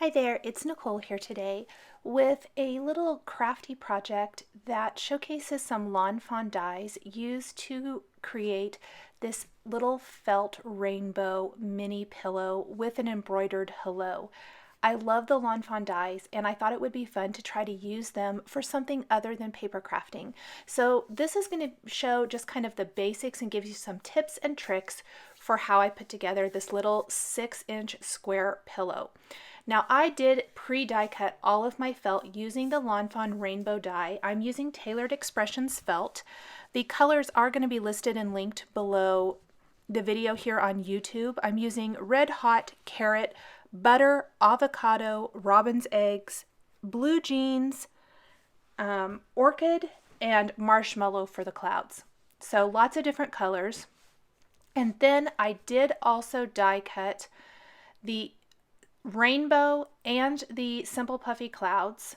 Hi there, it's Nicole here today with a little crafty project that showcases some Lawn Fawn dies used to create this little felt rainbow mini pillow with an embroidered hello. I love the Lawn Fawn dies and I thought it would be fun to try to use them for something other than paper crafting. So this is going to show just kind of the basics and give you some tips and tricks for how I put together this little 6-inch square pillow. Now I did pre-die cut all of my felt using the Lawn Fawn rainbow die. I'm using Tailored Expressions felt. The colors are going to be listed and linked below the video here on YouTube. I'm using Red Hot, Carrot, Butter, Avocado, Robin's Eggs, Blue Jeans, Orchid, and Marshmallow for the clouds. So lots of different colors. And then I did also die cut the rainbow and the simple puffy clouds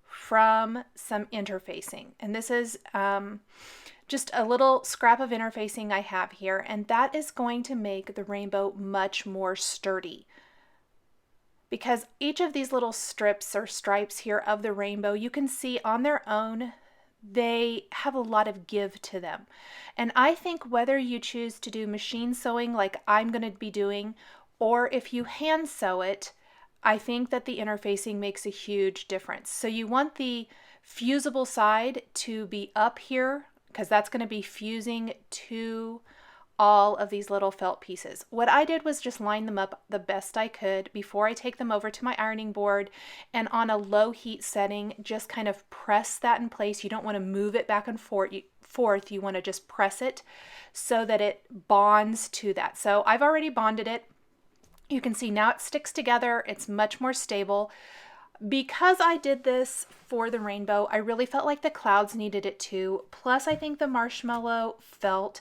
from some interfacing, and this is just a little scrap of interfacing I have here, and that is going to make the rainbow much more sturdy because each of these little strips or stripes here of the rainbow, you can see on their own they have a lot of give to them. And I think whether you choose to do machine sewing like I'm going to be doing, or if you hand sew it, I think that the interfacing makes a huge difference. So you want the fusible side to be up here because that's going to be fusing to all of these little felt pieces. What I did was just line them up the best I could before I take them over to my ironing board, and on a low heat setting, just kind of press that in place. You don't want to move it back and forth. You want to just press it so that it bonds to that. So I've already bonded it. You can see now it sticks together. It's much more stable. Because I did this for the rainbow, I really felt like the clouds needed it too. Plus, I think the marshmallow felt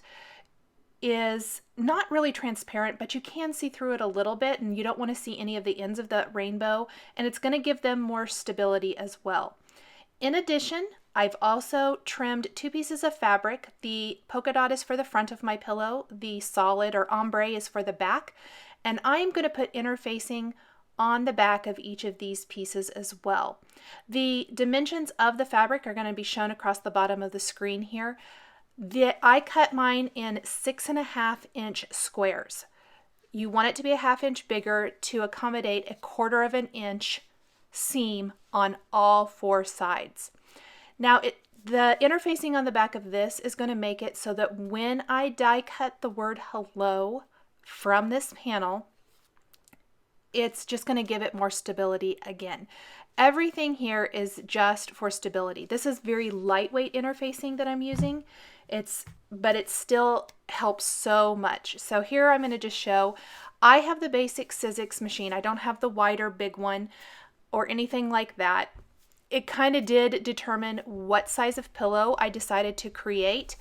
is not really transparent, but you can see through it a little bit, and you don't want to see any of the ends of the rainbow, and it's going to give them more stability as well. In addition, I've also trimmed 2 pieces of fabric. The polka dot is for the front of my pillow, the solid or ombre is for the back, and I'm going to put interfacing on the back of each of these pieces as well. The dimensions of the fabric are going to be shown across the bottom of the screen here. I cut mine in 6.5-inch squares. You want it to be a 1/2 inch bigger to accommodate a 1/4 inch seam on all 4 sides. Now the interfacing on the back of this is going to make it so that when I die cut the word hello from this panel, it's just going to give it more stability again. Everything here is just for stability. This is very lightweight interfacing that I'm using. But it still helps so much. So here I'm going to just show, I have the basic Sizzix machine. I don't have the wider big one or anything like that. It kind of did determine what size of pillow I decided to create.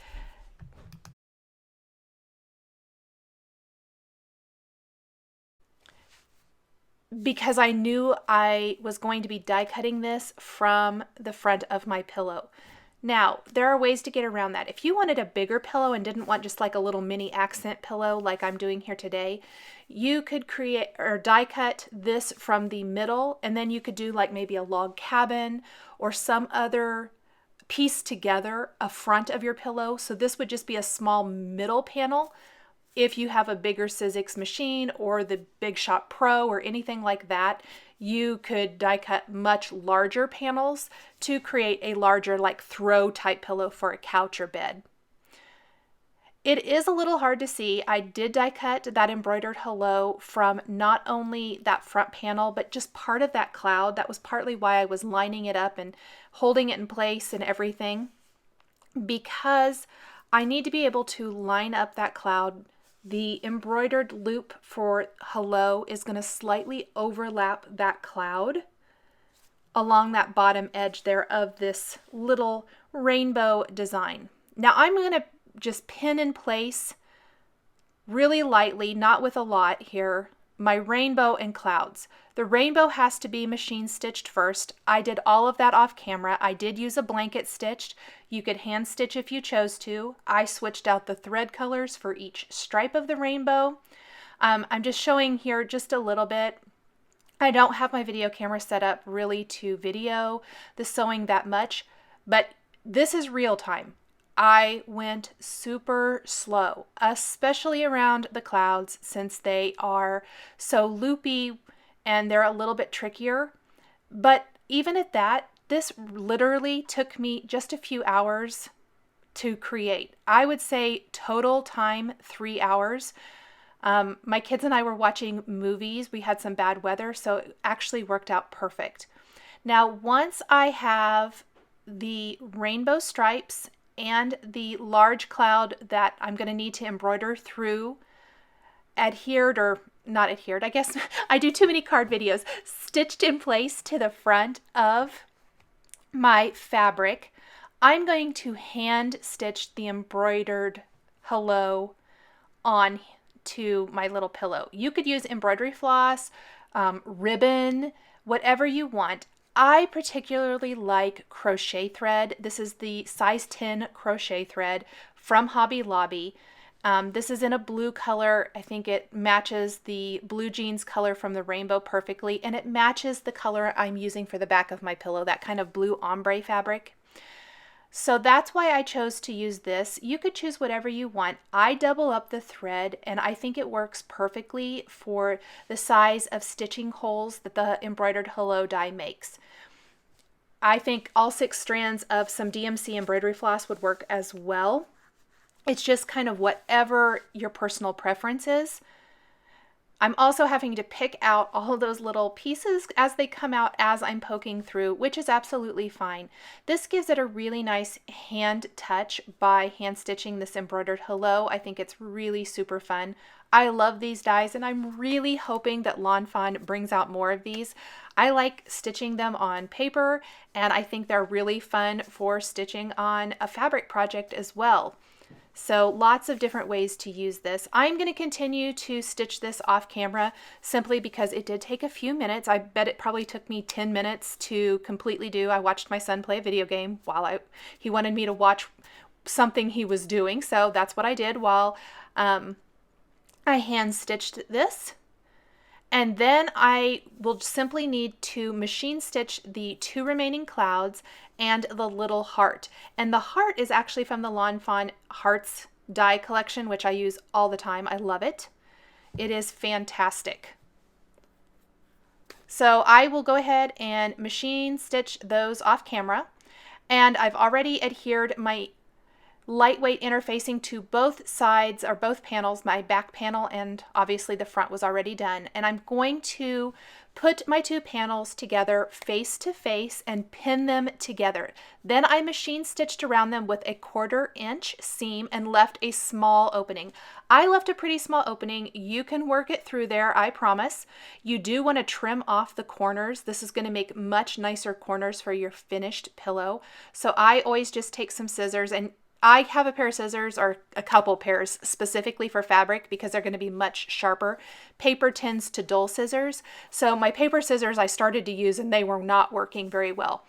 Because I knew I was going to be die cutting this from the front of my pillow. Now, there are ways to get around that. If you wanted a bigger pillow and didn't want just like a little mini accent pillow like I'm doing here today, you could create or die cut this from the middle, and then you could do like maybe a log cabin or some other piece together a front of your pillow. So this would just be a small middle panel. If you have a bigger Sizzix machine or the Big Shot Pro or anything like that, you could die cut much larger panels to create a larger like throw type pillow for a couch or bed. It is a little hard to see. I did die cut that embroidered hello from not only that front panel, but just part of that cloud. That was partly why I was lining it up and holding it in place and everything, because I need to be able to line up that cloud. The embroidered loop for hello is going to slightly overlap that cloud along that bottom edge there of this little rainbow design. Now I'm going to just pin in place really lightly, not with a lot here, my rainbow and clouds. The rainbow has to be machine stitched first. I did all of that off camera. I did use a blanket stitched. You could hand stitch if you chose to. I switched out the thread colors for each stripe of the rainbow. I'm just showing here just a little bit. I don't have my video camera set up really to video the sewing that much, but this is real time. I went super slow, especially around the clouds since they are so loopy and they're a little bit trickier. But even at that, this literally took me just a few hours to create. I would say total time 3 hours. My kids and I were watching movies. We had some bad weather, so it actually worked out perfect. Now, once I have the rainbow stripes and the large cloud that I'm going to need to embroider through adhered, or not adhered, I guess I do too many card videos, stitched in place to the front of my fabric, I'm going to hand stitch the embroidered hello on to my little pillow. You could use embroidery floss, ribbon, whatever you want. I particularly like crochet thread. This is the size 10 crochet thread from Hobby Lobby. This is in a blue color. I think it matches the blue jeans color from the rainbow perfectly, and it matches the color I'm using for the back of my pillow, that kind of blue ombre fabric. So that's why I chose to use this. You could choose whatever you want. I double up the thread, and I think it works perfectly for the size of stitching holes that the embroidered hello die makes. I think all 6 strands of some DMC embroidery floss would work as well. It's just kind of whatever your personal preference is. I'm also having to pick out all of those little pieces as they come out as I'm poking through, which is absolutely fine. This gives it a really nice hand touch by hand stitching this embroidered hello. I think it's really super fun. I love these dies, and I'm really hoping that Lawn Fawn brings out more of these. I like stitching them on paper, and I think they're really fun for stitching on a fabric project as well. So lots of different ways to use this. I'm going to continue to stitch this off camera simply because it did take a few minutes. I bet it probably took me 10 minutes to completely do. I watched my son play a video game while he wanted me to watch something he was doing. So that's what I did while I hand stitched this. And then I will simply need to machine stitch the 2 remaining clouds and the little heart. And the heart is actually from the Lawn Fawn Hearts die collection, which I use all the time. I love it. It is fantastic. So I will go ahead and machine stitch those off camera. And I've already adhered my lightweight interfacing to both sides, or both panels. My back panel and obviously the front was already done, and I'm going to put my 2 panels together face to face and pin them together. Then I machine stitched around them with a 1/4 inch seam and left a small opening. I left a pretty small opening. You can work it through there, I promise. You do want to trim off the corners. This is going to make much nicer corners for your finished pillow. So I always just take some scissors, and I have a pair of scissors, or a couple pairs specifically for fabric because they're going to be much sharper. Paper tends to dull scissors. So my paper scissors I started to use, and they were not working very well.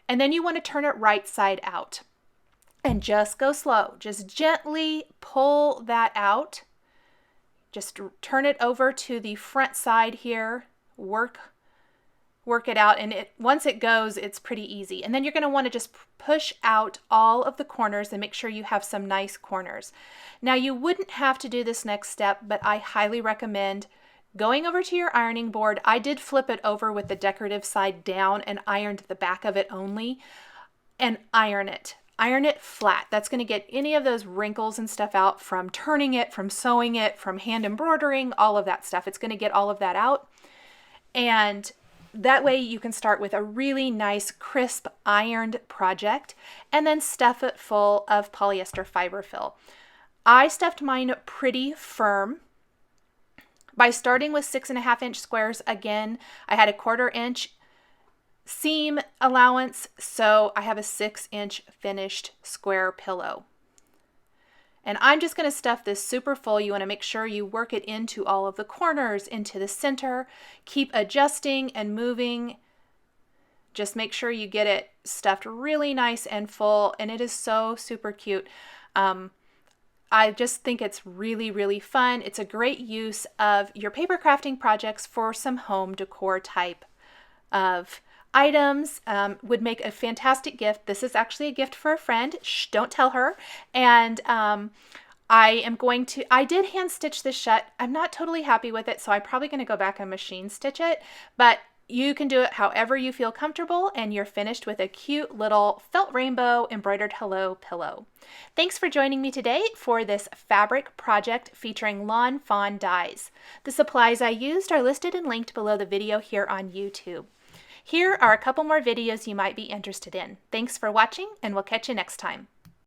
And then you want to turn it right side out and just go slow. Just gently pull that out. Just turn it over to the front side here. Work it out, and once it goes, it's pretty easy. And then you're going to want to just push out all of the corners and make sure you have some nice corners. Now, you wouldn't have to do this next step, but I highly recommend going over to your ironing board. I did flip it over with the decorative side down and ironed the back of it only, and iron it. Iron it flat. That's going to get any of those wrinkles and stuff out from turning it, from sewing it, from hand embroidering, all of that stuff. It's going to get all of that out. And that way you can start with a really nice, crisp, ironed project and then stuff it full of polyester fiber fill. I stuffed mine pretty firm by starting with 6.5 inch squares. Again, I had a 1/4 inch seam allowance, so I have a 6 inch finished square pillow. And I'm just going to stuff this super full. You want to make sure you work it into all of the corners, into the center. Keep adjusting and moving. Just make sure you get it stuffed really nice and full. And it is so super cute. I just think it's really, really fun. It's a great use of your paper crafting projects for some home decor type of items. Would make a fantastic gift. This is actually a gift for a friend. Shh, don't tell her. And I did hand stitch this shut. I'm not totally happy with it, so I'm probably going to go back and machine stitch it, but you can do it however you feel comfortable, and you're finished with a cute little felt rainbow embroidered hello pillow. Thanks for joining me today for this fabric project featuring Lawn Fawn dies. The supplies I used are listed and linked below the video here on YouTube. Here are a couple more videos you might be interested in. Thanks for watching, and we'll catch you next time.